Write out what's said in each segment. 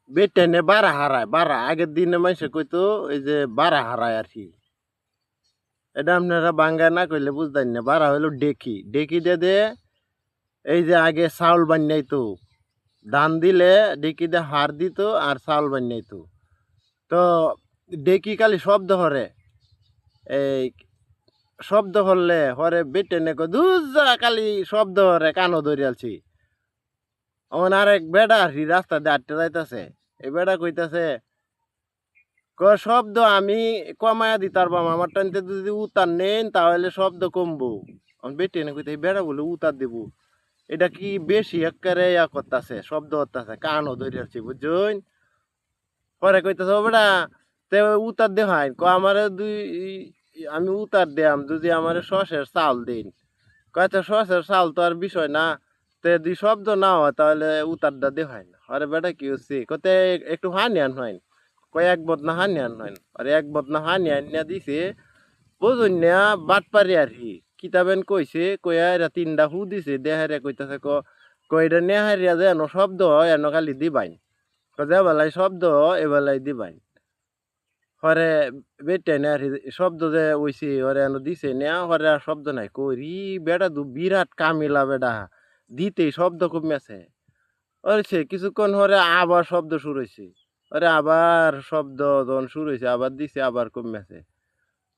বেটেনে বাড়া হারায় বাড়া আগের দিনে মানুষে কইতো এই যে বাড়া হারায় আর কি। এটা আপনারা বাঙ্গায় না কইলে বুঝতেন না। বাড়া হইলো ডেকি ডেকি দে এই যে আগে চাউল বান্যাইতো ধান দিলে ডেকি দিয়ে হার দিত আর চাউল বান্যাইতো। তো ডেকি খালি শব্দ হরে এই শব্দ হরলে হরে বেটেনে কয় দুজা খালি শব্দ হরে কানো ধরিয়ালছি। আমার আরেক বেড়া আর কি রাস্তা দিয়ে আটতে যাইতাছে। এই বেড়া কইতাছে শব্দ আমি কমায়া দিতে পারবাম আমার টানতে যদি উতার নেন তাহলে শব্দ কমবো। আমি বেটে না কইতে বেড়া বলে উতার দেব। এটা কি বেশি একেবারে ইয়া করতেছে শব্দ করতেছে কানও ধরে আসছি বুঝছেন। পরে কইতেছে ও বেড়া তে উতার দে হয় আমার দুই আমি উতার দিয়াম যদি আমার সসের চাউল দিন কয়তো সসের চাউল তো আর বিষয় না তে দুই শব্দ না হয় তাহলে উতারটা দে হয় না। আরে বেটা কি হচ্ছে কতে একটু হানি আন হয় কয় এক বদনা হানি আন হয় আর এক বদনা হানি আনিয়া দিছে বুঝুন না বাট পারি আর কি কিতাবেন কইছে কয়া এরা তিনটা হু দিছে দেহারে কইতাছে কইটা নেহারিয়া যে এনো শব্দ হয় এনো খালি দিবাইন যে বেলায় শব্দ এবেলায় দিবাইন হরে বেটে না আর শব্দ যে ওইছে ওরে এনো দিছে না হরে আর শব্দ নাই করি বেটা দু বিরাট কামিলা বেটা দিতেই শব্দ কমিয়াছে ওরে সে কিছুক্ষণ হরে আবার শব্দ শুরু হয়েছে ওরে আবার শব্দ যখন শুরু হয়েছে আবার দিছে আবার কমিয়াছে।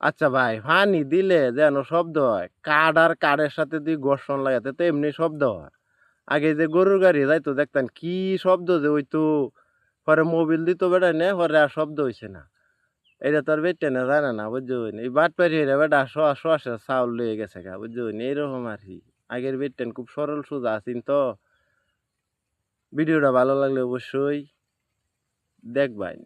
আচ্ছা ভাই ফানি দিলে যেন শব্দ হয় কাঠ আর কাঠের সাথে তুই ঘর্ষণ লাগাতে তো এমনি শব্দ হয়। আগে যে গরুর গাড়ি যাইতো দেখতেন কি শব্দ যে হইতো পরে মোবিল দিত বেটা নে পরে আর শব্দ হইছে না। এটা তো আর বেটে না জানে না বুঝছেন এই বাট পারি বেটা শোয়া চাউল লয়ে গেছে গা বুঝছেন এইরকম আর কি। আগের বেটেন খুব সরল সোজা আছেন তো। ভিডিওটা ভালো লাগলে অবশ্যই দেখবেন।